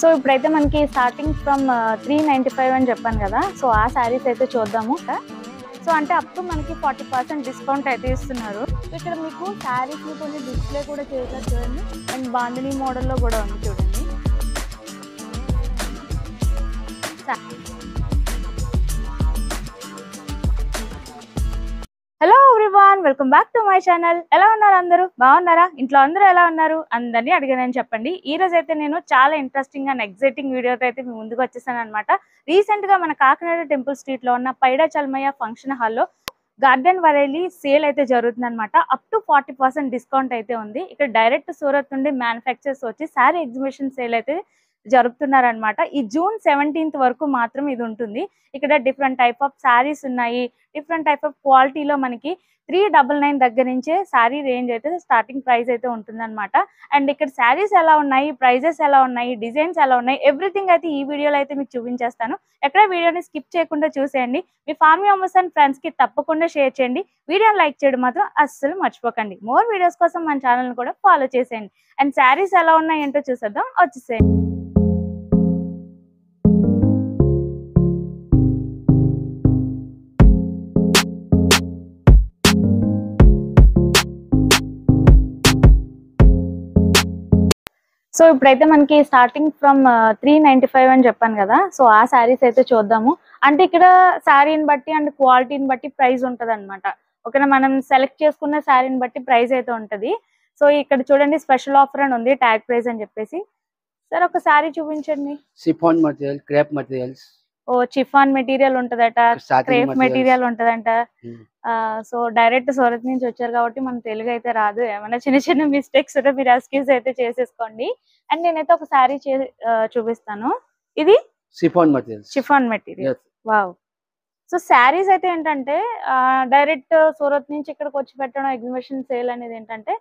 So ఇప్పుడైతే మనకి starting from 395 అని చెప్పాను కదా. సో ఆ శారీస్ అయితే చూద్దాము. సో అంటే అప్ టు మనకి 40% డిస్కౌంట్ అయితే ఇస్తున్నారు. ఇక్కడ మీకు శారీస్ కొన్ని డిస్ప్లే కూడా చేశారు చూడండి. అండ్ బాందిని మోడల్లో కూడా ఉంది చూడండి. Hello everyone, welcome back to my channel. ఎలా ఉన్నారు అందరూ? బాగున్నారా? ఇంట్లో అందరూ ఎలా ఉన్నారు? అందరినీ అడిగానని చెప్పండి. ఈ రోజు అయితే నేను చాలా ఇంట్రెస్టింగ్ అండ్ ఎగ్జైటింగ్ వీడియోతో అయితే మీ ముందుకు వచ్చేసాను అనమాట. రీసెంట్ గా మన కాకినాడ టెంపుల్ స్ట్రీట్ లో ఉన్న పైడా చల్మయ్య ఫంక్షన్ హాల్లో గార్డెన్ వరైలీ సేల్ అయితే జరుగుతుంది అనమాట. అప్ టు 40% డిస్కౌంట్ అయితే ఉంది. ఇక్కడ డైరెక్ట్ సూరత్ నుండి మ్యానుఫ్యాక్చర్స్ వచ్చి శారీ ఎగ్జిబిషన్ సేల్ అయితే జరుపుతున్నారనమాట. ఈ జూన్ 17th వరకు మాత్రం ఇది ఉంటుంది. ఇక్కడ డిఫరెంట్ టైప్ ఆఫ్ శారీస్ ఉన్నాయి. డిఫరెంట్ టైప్ ఆఫ్ క్వాలిటీలో మనకి 399 దగ్గర నుంచే శారీ రేంజ్ అయితే స్టార్టింగ్ ప్రైస్ అయితే ఉంటుందన్నమాట. అండ్ ఇక్కడ శారీస్ ఎలా ఉన్నాయి, ప్రైజెస్ ఎలా ఉన్నాయి, డిజైన్స్ ఎలా ఉన్నాయి, ఎవ్రీథింగ్ అయితే ఈ వీడియోలో అయితే మీకు చూపించేస్తాను. ఎక్కడ వీడియోని స్కిప్ చేయకుండా చూసేయండి. మీ ఫ్యామిలీ మెంబర్స్ అండ్ ఫ్రెండ్స్ కి తప్పకుండా షేర్ చేయండి. వీడియోని లైక్ చేయడం మాత్రం అస్సలు మర్చిపోకండి. మోర్ వీడియోస్ కోసం మన ఛానల్ కూడా ఫాలో చేసేయండి. అండ్ శారీస్ ఎలా ఉన్నాయి ఏంటో చూసేద్దాం, వచ్చేసేయండి. సో ఇప్పుడైతే మనకి స్టార్టింగ్ ఫ్రమ్ 395 అని చెప్పాను కదా. సో ఆ శారీస్ అయితే చూద్దాము. అంటే ఇక్కడ శారీని బట్టి అండ్ క్వాలిటీని బట్టి ప్రైస్ ఉంటది అనమాట. ఓకేనా, మనం సెలెక్ట్ చేసుకున్న శారీని బట్టి ప్రైస్ అయితే ఉంటది. సో ఇక్కడ చూడండి, స్పెషల్ ఆఫర్ అని ఉంది, ట్యాగ్ ప్రైస్ అని చెప్పేసి. సార్ ఒక శారీ చూపించండి. Chiffon material, crepe materials. ఓ చిఫాన్ మెటీరియల్ ఉంటదట, క్రేప్ మెటీరియల్ ఉంటదంట. సో డైరెక్ట్ సూరత్ నుంచి వచ్చారు కాబట్టి మన తెలుగు అయితే రాదు. ఏమైనా చిన్న చిన్న మిస్టేక్స్ ఉంటే మీరు ఎక్స్క్యూజ్ అయితే చేసేసుకోండి. అండ్ నేనైతే ఒక శారీ చూపిస్తాను. ఇది chiffon material, chiffon material. Wow. So saris అయితే ఏంటంటే డైరెక్ట్ సూరత్ నుంచి ఇక్కడికి వచ్చి పెట్టడం, ఎగ్జిబిషన్ సేల్ అనేది ఏంటంటే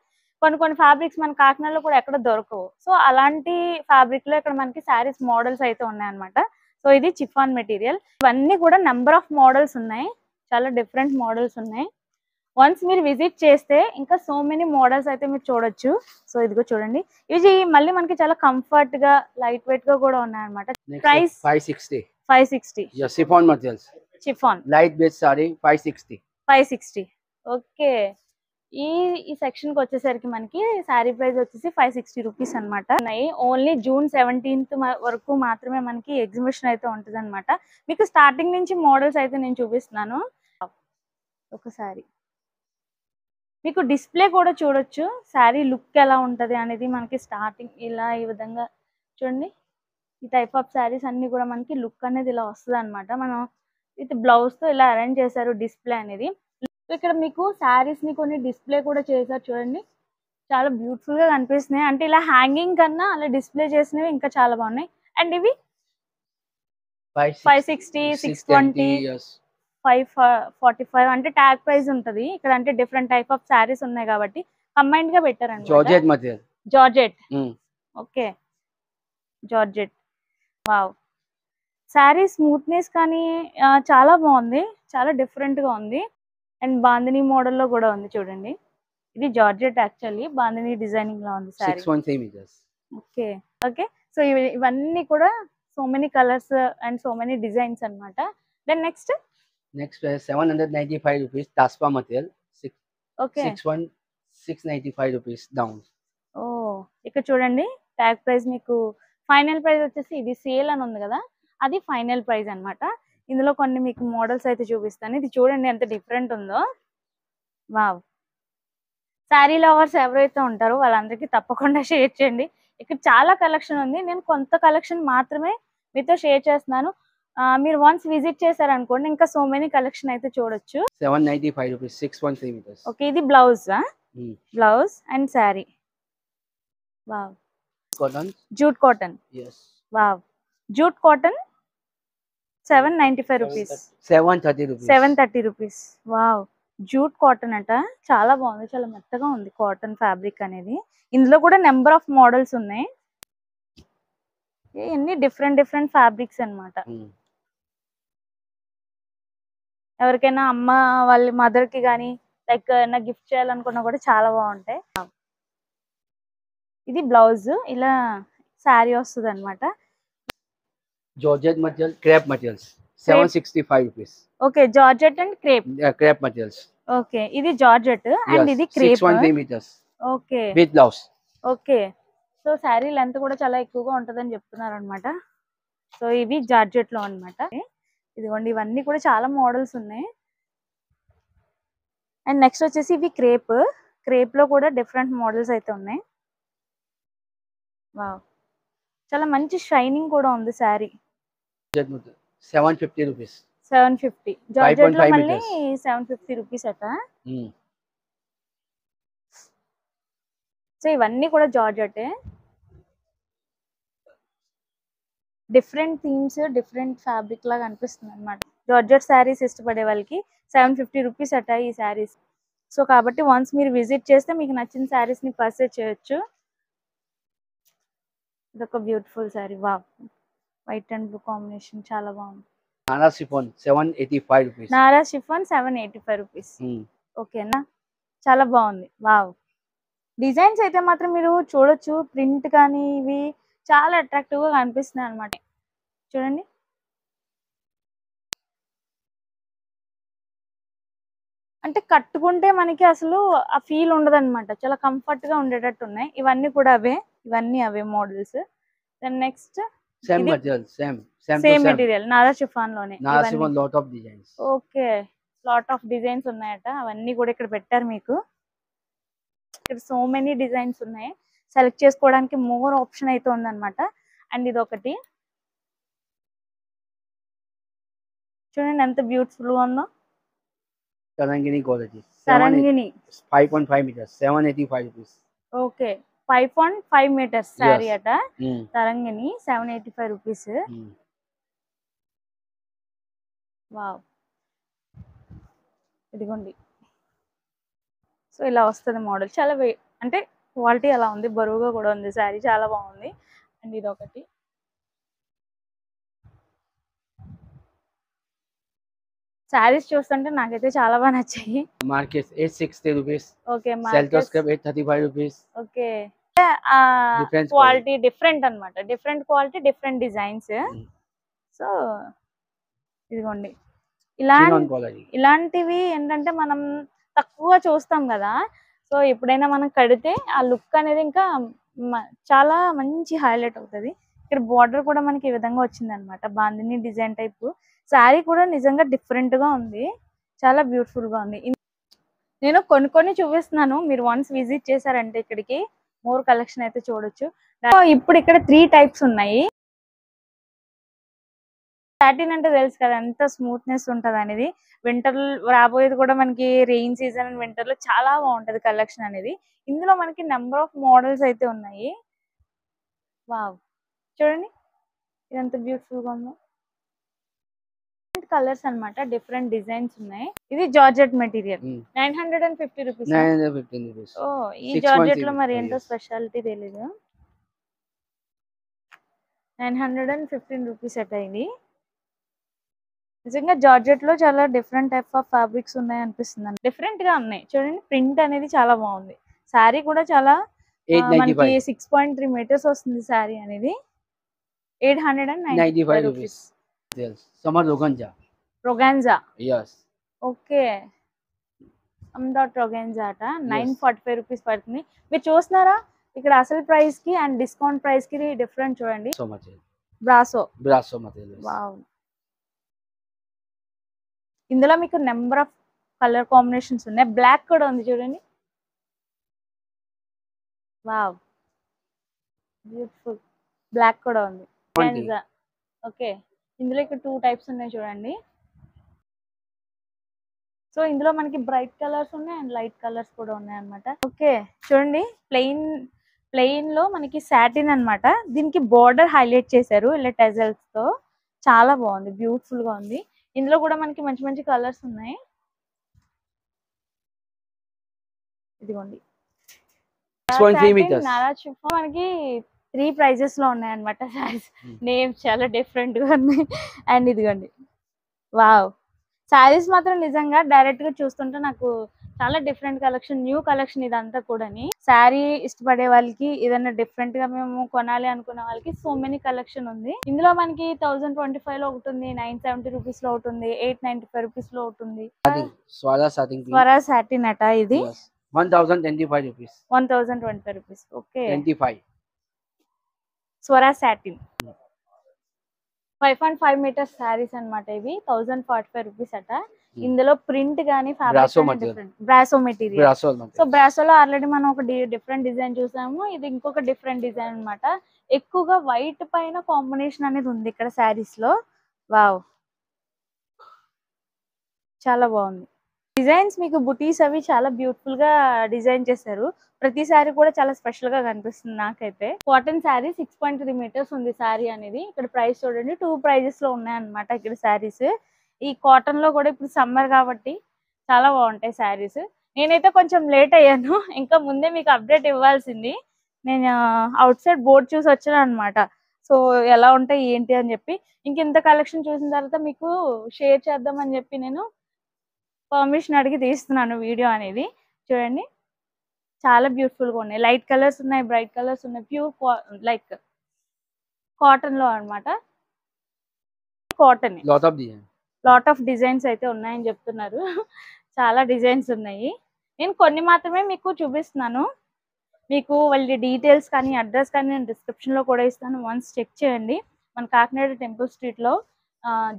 కొన్ని ఫ్యాబ్రిక్స్ మన కాకినాడలో కూడా ఎక్కడ దొరకవు. సో అలాంటి ఫ్యాబ్రిక్ లో ఇక్కడ మనకి శారీస్ మోడల్స్ అయితే ఉన్నాయన్నమాట. సో ఇది చిఫాన్ మెటీరియల్. ఇవన్నీ కూడా నెంబర్ ఆఫ్ మోడల్స్ ఉన్నాయి, చాలా డిఫరెంట్ మోడల్స్ ఉన్నాయి. వన్స్ మీరు విజిట్ చేస్తే ఇంకా సో మెనీ మోడల్స్ అయితే మీరు చూడొచ్చు. సో ఇదిగో చూడండి, ఇవి మళ్ళీ మనకి చాలా కంఫర్ట్ గా, లైట్ వెయిట్ గా కూడా ఉన్నాయన్నమాట. Price 560. Chiffon materials, chiffon light weight sorry 560. Okay. ఈ సెక్షన్ కి వచ్చేసరికి మనకి శారీ ప్రైస్ వచ్చేసి 560 రూపీస్ అనమాట. ఓన్లీ జూన్ 17th వరకు మాత్రమే మనకి ఎగ్జిబిషన్ అయితే ఉంటుంది అనమాట. మీకు స్టార్టింగ్ నుంచి మోడల్స్ అయితే నేను చూపిస్తున్నాను. ఒకసారి మీకు డిస్ప్లే కూడా చూడొచ్చు, శారీ లుక్ ఎలా ఉంటది అనేది. మనకి స్టార్టింగ్ ఇలా ఈ విధంగా చూడండి, ఈ టైప్ ఆఫ్ శారీస్ అన్ని కూడా మనకి లుక్ అనేది ఇలా వస్తుంది అనమాట. మనం విత్ బ్లౌజ్ తో ఇలా అరేంజ్ చేశారు డిస్ప్లే అనేది. ఇక్కడ మీకు శారీస్ ని కొన్ని డిస్ప్లే కూడా చేశారు చూడండి, చాలా బ్యూటిఫుల్ గా కనిపిస్తున్నాయి. అంటే ఇలా హ్యాంగింగ్ కన్నా అలా డిస్ప్లే చేసినవి ఇంకా చాలా బాగున్నాయి. అండ్ ఇవి 560, 620, 545 అంటే ట్యాగ్ ప్రైస్ ఉంటది ఇక్కడ. అంటే డిఫరెంట్ టైప్ ఆఫ్ శారీస్ ఉన్నాయి కాబట్టి కంబైన్డ్ గా పెట్టారండి. Georgette. Okay, georgette. Wow. Sari smoothness కానీ చాలా బాగుంది, చాలా డిఫరెంట్ గా ఉంది. అండ్ బాందిని మోడల్లో కూడా ఉంది చూడండి. ఇది జార్జెట్, యాక్చువల్లీ బాందిని డిజైనింగ్ లో ఉంది శారీ. Okay okay. సో ఇవన్నీ కూడా so many colours and so many designs అన్నమాట. దెన్ నెక్స్ట్ 795 రూపీస్ టాస్పా మెటీరియల్. Okay, 695 rupees down. ఓ ఇక్కడ చూడండి, ట్యాగ్ ప్రైస్ మీకు ఫైనల్ ప్రైస్ వచ్చేసి ఇది సేల్ అని ఉంది కదా, అది ఫైనల్ ప్రైస్ అన్నమాట. ఇందులో కొన్ని మీకు మోడల్స్ అయితే చూపిస్తాను. ఇది చూడండి ఎంత డిఫరెంట్ ఉందో. వావ్. శారీ లవర్స్ ఎవరైతే ఉంటారో వాళ్ళందరికీ తప్పకుండా షేర్ చేయండి. ఇక్కడ చాలా కలెక్షన్ ఉంది, నేను కొంత కలెక్షన్ మాత్రమే మీతో షేర్ చేస్తున్నాను. మీరు వన్స్ విజిట్ చేశారనుకోండి ఇంకా సో మెనీ కలెక్షన్ అయితే చూడొచ్చు. 795 రూపీస్, 613 మీటర్స్. ఓకే, ఇది blouse, blouse and sari. Wow. Cotton, jute cotton. Wow. Jute cotton 795 rupees, 730 rupees. Wow. Jute cotton అంట, చాలా బాగుంది, చాలా మెత్తగా ఉంది కాటన్ ఫ్యాబ్రిక్ అనేది. ఇందులో కూడా నెంబర్ ఆఫ్ మోడల్స్ ఉన్నాయి, ఎన్ని డిఫరెంట్ ఫ్యాబ్రిక్స్ అన్నమాట. ఎవరికైనా అమ్మ వాళ్ళ మదర్ కి కానీ లైక్ ఏమైనా గిఫ్ట్ చేయాలనుకున్నా కూడా చాలా బాగుంటాయి. ఇది బ్లౌజ్ ఇలా శారీ వస్తుంది అనమాట. Georgette material, crepe materials. 765 rupees. Okay, georgette and crepe. Crepe materials. Okay, ఇది జార్జెట్ అండ్ Yes. ఇది crepe. 613 meters. Okay With blouse. Okay. So sari length కూడా చాలా ఎక్కువగా ఉంటుందని చెప్తున్నారు అనమాట. సో ఇవి జార్జెట్ లో అనమాట. ఇదిగోండి, ఇవన్నీ కూడా చాలా మోడల్స్ ఉన్నాయి. అండ్ నెక్స్ట్ వచ్చేసి ఇవి క్రేప్. క్రేప్ లో కూడా డిఫరెంట్ మోడల్స్ అయితే ఉన్నాయి. వావ్, చాలా మంచి షైనింగ్ కూడా ఉంది శారీ. 750 rupees. 750 జార్జెట్ లో 5.5 మళ్ళీ meters. 750 రూపీస్ అట. Mm. సో ఇవన్నీ కూడా జార్జెటే. డిఫరెంట్ థీమ్స్, డిఫరెంట్ ఫ్యాబ్రిక్ లాగా అనిపిస్తుంది అనమాట. జార్జెట్ శారీస్ ఇష్టపడే వాళ్ళకి 750 రూపీస్ అట ఈ శారీస్. సో కాబట్టి వన్స్ మీరు విజిట్ చేస్తే మీకు నచ్చిన శారీస్ ని పర్చేస్ చేయొచ్చు. ఇదొక beautiful sari. Wow, white and blue combination చాలా బాగుంది. Nara chiffon 785 rupees. Nara chiffon 785 rupees. Mm. ఓకేనా, చాలా బాగుంది. వావ్, డిజైన్స్ అయితే మాత్రం మీరు చూడొచ్చు. ప్రింట్ కానీ ఇవి చాలా అట్రాక్టివ్ గా కనిపిస్తున్నాయి అనమాట. చూడండి, అంటే కట్టుకుంటే మనకి అసలు ఆ ఫీల్ ఉండదు అనమాట. చాలా కంఫర్ట్ గా ఉండేటట్టు ఉన్నాయి. ఇవన్నీ కూడా అవే, ఇవన్నీ అవే మోడల్స్. దెన్ నెక్స్ట్ Same ఇది material, same to same same. Material Nara chiffon లోనే. Nara chiffon lot of designs. Okay, lot of designs ఉన్నాయట. అవన్నీ కూడా ఇక్కడ పెట్టారు మీకు. ఇక్కడ సో మెనీ డిజైన్స్ ఉన్నాయి. సెలెక్ట్ చేసుకోవడానికి మోర్ ఆప్షన్ అయితే ఉందన్నమాట. అండ్ ఇది ఒకటి చూడండి ఎంత బ్యూటిఫుల్ గా ఉందో. Tarangini quality. Tarangini. 5.5 meters. 785 rupees. Okay, 5.5 metres sari Yes. అట. Mm. Tarangini 785 rupees. Mm. Wow, ఇదిగోండి. సో ఇలా వస్తుంది మోడల్. చాలా అంటే క్వాలిటీ అలా ఉంది, బరువుగా కూడా ఉంది శారీ. చాలా బాగుంది. అండ్ ఇది ఒకటి. శారీస్ చూస్తుంటే నాకైతే చాలా బాగా నచ్చాయి. Market 860 rupees. Okay, Seltos Cup 835 rupees. Okay. Different quality different అన్నమాట. Different quality, different designs. Mm. So ఇదిగోండి, Chinon quality. ఇలాంటివి ఏంటంటే మనం తక్కువ చూస్తాం కదా. సో ఎప్పుడైనా మనం కడితే ఆ లుక్ అనేది ఇంకా చాలా మంచి హైలైట్ అవుతుంది. ఇక్కడ బార్డర్ కూడా మనకి ఈ విధంగా వచ్చింది అనమాట. Bandhani design type. శారీ కూడా నిజంగా డిఫరెంట్ గా ఉంది. చాలా బ్యూటిఫుల్ గా ఉంది. నేను కొన్ని చూపిస్తున్నాను. మీరు వన్స్ విజిట్ చేశారంటే ఇక్కడికి మోర్ కలెక్షన్ అయితే చూడొచ్చు. ఇప్పుడు ఇక్కడ 3 టైప్స్ ఉన్నాయి. సాటిన్ అంటే తెలుసు కదా ఎంత స్మూత్నెస్ ఉంటది అనేది. వింటర్ రాబోయేది కూడా మనకి రెయిన్ సీజన్ అండ్ వింటర్ లో చాలా బాగుంటది కలెక్షన్ అనేది. ఇందులో మనకి నెంబర్ ఆఫ్ మోడల్స్ అయితే ఉన్నాయి. వావ్, చూడండి ఇదంత బ్యూటిఫుల్ గా ఉందో. కలర్స్ అన్నమాట, డిఫరెంట్ డిజైన్స్ ఉన్నాయి. ఇది జార్జెట్ మెటీరియల్. 950 రూపీస్. 915 rupees. ఓ, ఈ 6.3 జార్జెట్ లో మరి meters. ఏంటో స్పెషాలిటీ తెలీదు. 915 రూపీస్ అట ఇది. నిజంగా జార్జెట్ లో చాలా డిఫరెంట్ టైప్ ఆఫ్ ఫ్యాబ్రిక్స్ ఉన్నాయి అనిపిస్తుంది. డిఫరెంట్ గా ఉన్నాయి చూడండి. ప్రింట్ అనేది చాలా బాగుంది. శారీ కూడా చాలా మనకి 6.3 మీటర్స్ వస్తుంది శారీ అనేది. 895 rupees. Yes. Summer organza. Organza. Yes. Okay, dot organza అట. 945 రూపీస్ పడుతుంది. మీరు చూస్తున్నారా ఇక్కడ అసలు ప్రైస్ కి అండ్ డిస్కౌంట్ ప్రైస్ కి డిఫరెంట్ చూడండి. So much. Brasso. Brasso material. Wow, ఇందులో మీకు నెంబర్ ఆఫ్ కలర్ కాంబినేషన్స్ ఉన్నాయి. బ్లాక్ కూడా ఉంది చూడండి. Wow, beautiful. బ్లాక్ కూడా ఉంది. ఓకే, ఇందులో ఇక్కడ 2 టైప్స్ ఉన్నాయి చూడండి. సో ఇందులో మనకి బ్రైట్ కలర్స్ ఉన్నాయి అండ్ లైట్ కలర్స్ కూడా ఉన్నాయి అన్నమాట. ఓకే, చూడండి ప్లెయిన్ లో మనకి సాటిన్ అన్నమాట. దీనికి బోర్డర్ హైలైట్ చేశారు ఇలా టెజల్స్ తో. చాలా బాగుంది, బ్యూటిఫుల్ గా ఉంది. ఇందులో కూడా మనకి మంచి మంచి కలర్స్ ఉన్నాయి. ఇదిగోండి, 6.3 meters. నారా చిఫాన్ మనకి 3 ప్రైజెస్ లో ఉన్నాయి అన్నమాట. సారీస్ నేమ్స్ చాలా డిఫరెంట్ గా ఉన్నాయి. అండ్ ఇదిగోండి, వావ్, శారీస్ మాత్రం నిజంగా డైరెక్ట్ గా చూస్తుంటే నాకు చాలా డిఫరెంట్ కలెక్షన్, న్యూ కలెక్షన్ ఇదంతా కూడాని. శారీ ఇష్టపడే వాళ్ళకి, ఏదైనా డిఫరెంట్ గా మేము కొనాలి అనుకునే వాళ్ళకి సో మెనీ కలెక్షన్ ఉంది. ఇందులో మనకి 1025 లో ఒకటి ఉంది, 970 రూపీస్ లో ఒకటి ఉంది, 895 రూపీస్ లో ఒకటి ఉంది. స్వరా సాటిన్ అట ఇది. 1025 rupees. 1025 rupees. Okay. 25. Swara satin 5.5 metres saris అన్నమాట ఇవి. 1045 రూపీస్ అట. ఇందులో ప్రింట్ గానీ fabric different, Brasso material. So బ్రాసోలో ఆల్రెడీ మనం ఒక డిఫరెంట్ డిజైన్ చూసాము, ఇది ఇంకొక డిఫరెంట్ డిజైన్ అన్నమాట. ఎక్కువగా వైట్ పైన కాంబినేషన్ అనేది ఉంది ఇక్కడ శారీస్ లో. వావ్, చాలా బాగుంది. డిజైన్స్ మీకు బుటీస్ అవి చాలా బ్యూటిఫుల్ గా డిజైన్ చేశారు. ప్రతిసారి కూడా చాలా స్పెషల్ గా కనిపిస్తుంది నాకైతే. కాటన్ శారీ 6.3 మీటర్స్ ఉంది శారీ అనేది. ఇక్కడ ప్రైస్ చూడండి, 2 ప్రైజెస్ లో ఉన్నాయన్నమాట ఇక్కడ శారీస్. ఈ కాటన్ లో కూడా ఇప్పుడు సమ్మర్ కాబట్టి చాలా బాగుంటాయి శారీస్. నేనైతే కొంచెం లేట్ అయ్యాను, ఇంకా ముందే మీకు అప్డేట్ ఇవ్వాల్సింది. నేను అవుట్ సైడ్ బోర్డ్ చూసి వచ్చాను అనమాట. సో ఎలా ఉంటాయి ఏంటి అని చెప్పి, ఇంత కలెక్షన్ చూసిన తర్వాత మీకు షేర్ చేద్దామని చెప్పి నేను పర్మిషన్ అడిగి తీస్తున్నాను వీడియో అనేది. చూడండి, చాలా బ్యూటిఫుల్ గా ఉన్నాయి. లైట్ కలర్స్ ఉన్నాయి, బ్రైట్ కలర్స్ ఉన్నాయి. ప్యూర్ లైక్ కాటన్ లో అన్నమాట. కాటన్ లాట్ ఆఫ్ డిజైన్స్ అయితే ఉన్నాయని చెప్తున్నారు. చాలా డిజైన్స్ ఉన్నాయి. నేను కొన్ని మాత్రమే మీకు చూపిస్తున్నాను. మీకు వాళ్ళ డీటెయిల్స్ కానీ అడ్రస్ కానీ నేను డిస్క్రిప్షన్ లో కూడా ఇస్తాను, వన్స్ చెక్ చేయండి. మన కాకినాడ టెంపుల్ స్ట్రీట్ లో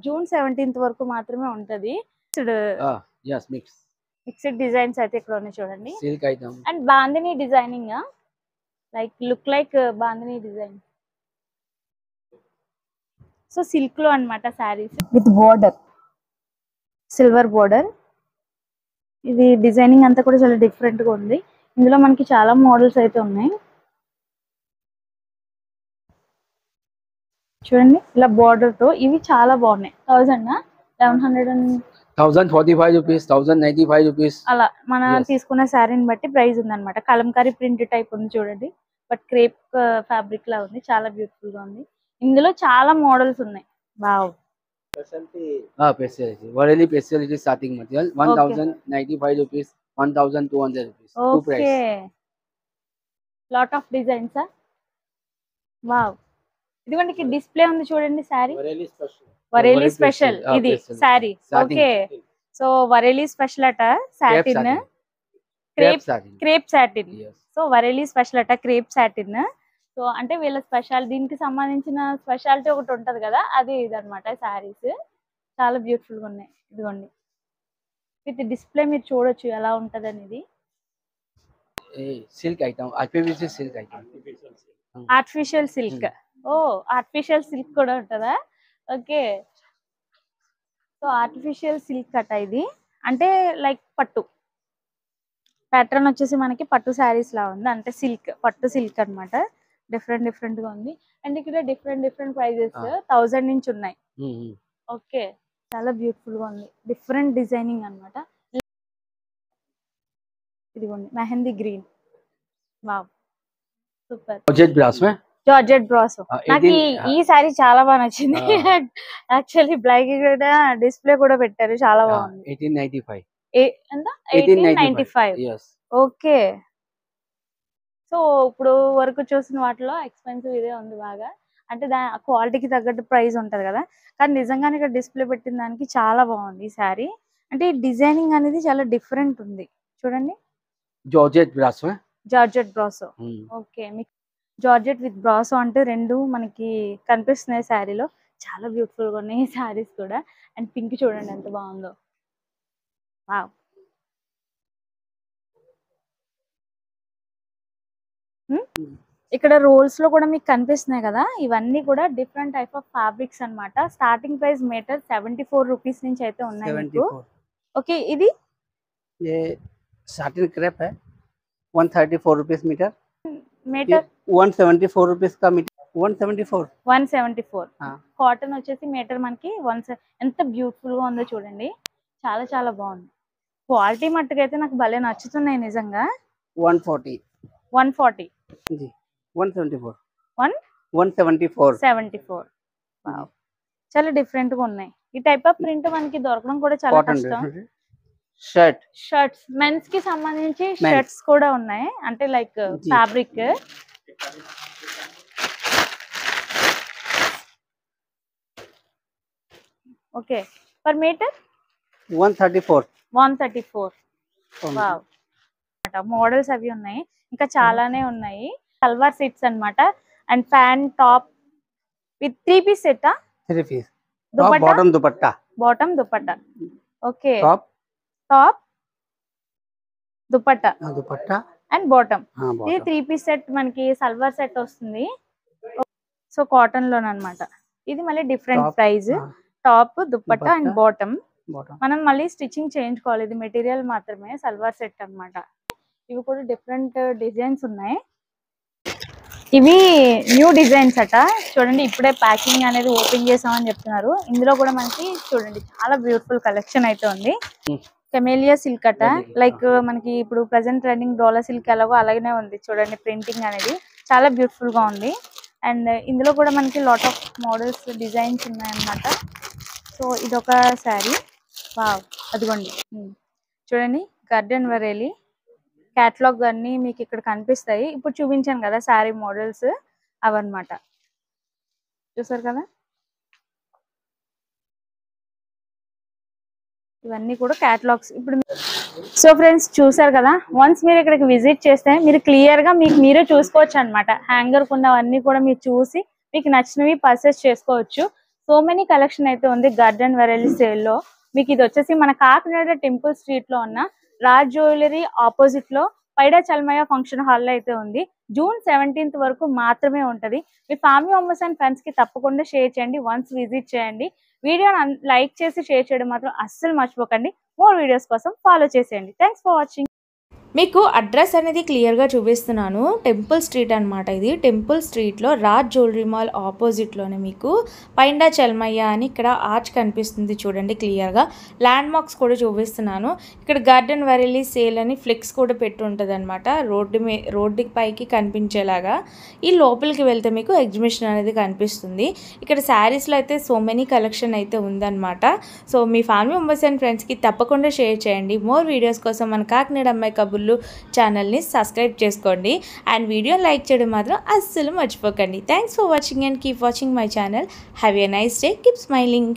జూన్ 17th వరకు మాత్రమే ఉంటది. మిక్స్డ్ డిజైన్స్ అయితే ఇక్కడ ఉన్నాయి చూడండి. Silk item and bandhani designing, like look like bandhani design. So silk లో అన్నమాట saris with border, silver border. ఇది డిజైనింగ్ అంతా కూడా చాలా డిఫరెంట్ గా ఉంది. ఇందులో మనకి చాలా మోడల్స్ అయితే ఉన్నాయి చూడండి. ఇలా బోర్డర్ తో ఇవి చాలా బాగున్నాయి. 1045 rupees, 1095 rupees. అలా మన తీసుకున్న శారీని బట్టి ప్రైస్ ఉందన్నమాట. కలంకారీ ప్రింట్ టైప్ ఉంది చూడండి, బట్ క్రేప్ ఫ్యాబ్రిక్ లా ఉంది. చాలా బ్యూటిఫుల్ గా ఉంది. ఇందులో చాలా మోడల్స్ ఉన్నాయి. Wow, Vareli specialty starting material 1095 rupees, 1200 rupees. Two price. Okay. Lot of designs. Wow, ఇదిగోండి డిస్ప్లే ఉంది చూడండి శారీ. వరేలి స్పెషల్ ఇది sari. Okay, so Vareli special అట satin, crepe satin. So Vareli special అట క్రేప్ సాటిన్. సో అంటే వీళ్ళ స్పెషల్, దీనికి సంబంధించిన స్పెషాలిటీ ఒకటి ఉంటది కదా, అది ఇదన్నమాట శారీస్. చాలా బ్యూటిఫుల్ గా ఉన్నాయి. ఇదిగోండి విత్ డిస్ప్లే మీరు చూడొచ్చు ఎలా ఉంటది అనేది. Silk item, IPVC silk item, artificial silk. ఓ, ఆర్టిఫిషియల్ సిల్క్ కూడా ఉంటదా? ఓకే. సో ఆర్టిఫిషియల్ సిల్క్ అట ఇది. అంటే లైక్ పట్టు ప్యాటర్న్ వచ్చేసి మనకి పట్టు శారీస్ లా ఉంది. అంటే సిల్క్, పట్టు సిల్క్ అన్నమాట. డిఫరెంట్ డిఫరెంట్ గా ఉంది. అండ్ ఇక్కడ డిఫరెంట్ డిఫరెంట్ ప్రైజెస్ 1000 నుంచి ఉన్నాయి. ఓకే, చాలా బ్యూటిఫుల్ గా ఉంది. డిఫరెంట్ డిజైనింగ్ అన్నమాట. ఇదిగోండి mehndi green. Wow, super. Georgette brasso. నాకు ఈ సారీ చాలా బాగా నచ్చింది. యాక్చువల్లీ బ్లాక్ కూడా డిస్ప్లే కూడా పెట్టారు, చాలా బాగుంది. 1895. ఎంత? 1895. ఓకే. సో ఇప్పుడు వరకు చూసిన వాటిలో ఎక్స్పెన్సివ్ ఇదే ఉంది బాగా. అంటే క్వాలిటీకి తగ్గట్టు ప్రైస్ ఉంటది కదా, కానీ నిజంగానే ఇక్కడ డిస్ప్లే పెట్టిన దానికి చాలా బాగుంది ఈ సారీ. అంటే డిజైనింగ్ అనేది చాలా డిఫరెంట్ ఉంది చూడండి. Georgette brasso. ఓకే, మీకు జార్జెట్ విత్ బ్రాసో అంటే రెండు మనకి కనిపిస్తున్నాయి శారీలో. చాలా బ్యూటిఫుల్ గా ఉన్నాయి ఈ శారీస్ కూడా. అండ్ పింక్ చూడండి ఎంత బాగుందో. వావ్, ఇక్కడ రోల్స్ లో కూడా మీకు కనిపిస్తున్నాయి కదా, ఇవన్నీ కూడా డిఫరెంట్ టైప్ ఆఫ్ ఫ్యాబ్రిక్స్ అన్నమాట. స్టార్టింగ్ ప్రైస్ మీటర్ 74 రూపీస్ నుంచి అయితే ఉన్నాయి మీకు. ఓకే, ఇది साटिन क्रेप है 134 रुपीस मीटर. మీటర్ 174 रुपीस का मीटर. 174. కాటన్ వచ్చేసి మీటర్ మనకి ఎంత బ్యూటిఫుల్ గా ఉందో చూడండి. చాలా చాలా బాగుంది. క్వాలిటీ మట్టుకైతే నాకు భలే నచ్చుతున్నాయి నిజంగా. 140. 140 जी 174. 174. వావ్, చాలా డిఫరెంట్ గా ఉన్నాయి. ఈ టైప్ ఆఫ్ ప్రింట్ మనకి దొరకడం కూడా చాలా కాటన్ కష్టం. షర్ట్ షర్ట్స్ మెన్స్ కి సంబంధించి షర్ట్స్ కూడా ఉన్నాయి, అంటే like fabric. Okay, per metre 134. Wow, models అవి ఉన్నాయి, ఇంకా చాలానే ఉన్నాయి. సల్వార్ సెట్స్ అన్నమాట. And pant top with 3 piece set. 3 piece bottom dupatta. Bottom dupatta. Okay, top dupatta and bottom. ఇది బాటమ్ 3 పీస్ సెట్ మనకి సల్వార్ సెట్ వస్తుంది. సో కాటన్ లోనమాట. ఇది మళ్ళీ different price. Top dupatta and bottom. మనం మళ్ళీ స్టిచ్చింగ్ చేయించుకోవాలి, ఇది మెటీరియల్ మాత్రమే, సల్వార్ సెట్ అన్నమాట. ఇవి కూడా డిఫరెంట్ డిజైన్స్ ఉన్నాయి. ఇవి న్యూ డిజైన్స్ అట, చూడండి ఇప్పుడే ప్యాకింగ్ అనేది ఓపెన్ చేసామని చెప్తున్నారు. ఇందులో కూడా మనకి చూడండి చాలా బ్యూటిఫుల్ కలెక్షన్ అయితే ఉంది. కెమేలియా సిల్క్ అట, లైక్ మనకి ఇప్పుడు ప్రెసెంట్ ట్రెండింగ్ డోలా సిల్క్ ఎలాగో అలాగనే ఉంది చూడండి. ప్రింటింగ్ అనేది చాలా బ్యూటిఫుల్ గా ఉంది. అండ్ ఇందులో కూడా మనకి లాట్ ఆఫ్ మోడల్స్ డిజైన్స్ ఉన్నాయన్నమాట. సో ఇదొక శారీ. వావ్, అదిగోండి చూడండి, గార్డెన్ వరేలి క్యాటలాగ్ అన్ని మీకు ఇక్కడ కనిపిస్తాయి. ఇప్పుడు చూపించాను కదా శారీ మోడల్స్, అవన్నమాట. చూసారు కదా, ఇవన్నీ కూడా క్యాటలాగ్స్. ఇప్పుడు సో ఫ్రెండ్స్ చూసారు కదా, వన్స్ మీరు ఇక్కడికి విజిట్ చేస్తే మీరు క్లియర్ గా మీకు మీరే చూసుకోవచ్చు అనమాట. హ్యాంగర్ ఉన్నవన్నీ కూడా మీరు చూసి మీకు నచ్చినవి పర్చేస్ చేసుకోవచ్చు. సో మెనీ కలెక్షన్ అయితే ఉంది గార్డెన్ వరేలి సేల్ లో. మీకు ఇది వచ్చేసి మన కాకినాడ టెంపుల్ స్ట్రీట్ లో ఉన్న రాజ్ జ్యువెలరీ ఆపోజిట్ లో పైడా చల్మయ్య ఫంక్షన్ హాల్ లో అయితే ఉంది. జూన్ 17th వరకు మాత్రమే ఉంటది. మీ ఫ్యామిలీ మెంబర్స్ అండ్ ఫ్రెండ్స్ కి తప్పకుండా షేర్ చేయండి, వన్స్ విజిట్ చేయండి. వీడియోని లైక్ చేసి షేర్ చేయడం మాత్రం అస్సలు మర్చిపోకండి. మోర్ వీడియోస్ కోసం ఫాలో చేసేయండి. Thanks for watching. మీకు అడ్రస్ అనేది క్లియర్గా చూపిస్తున్నాను. టెంపుల్ స్ట్రీట్ అనమాట. ఇది టెంపుల్ స్ట్రీట్లో రాజ్ జ్యువెలరీ మాల్ ఆపోజిట్లోనే మీకు పైండా చల్మయ్య అని ఇక్కడ ఆర్చ్ కనిపిస్తుంది చూడండి క్లియర్గా. ల్యాండ్ మార్క్స్ కూడా చూపిస్తున్నాను. ఇక్కడ గార్డెన్ వరేలి సేల్ అని ఫ్లెక్స్ కూడా పెట్టి ఉంటుంది అనమాట, రోడ్డు పైకి కనిపించేలాగా. ఈ లోపలికి వెళ్తే మీకు ఎగ్జిబిషన్ అనేది కనిపిస్తుంది. ఇక్కడ శారీస్లో అయితే సో మెనీ కలెక్షన్ అయితే ఉందన్నమాట. So me family members and ఫ్రెండ్స్కి తప్పకుండా షేర్ చేయండి. మోర్ వీడియోస్ కోసం మన కాకినాడ అమ్మాయి కబుర్లు ఛానల్ని సబ్స్క్రైబ్ చేసుకోండి. అండ్ వీడియో లైక్ చేయడం మాత్రం అస్సలు మర్చిపోకండి. Thanks for watching and keep watching my channel. Have a nice day. Keep smiling.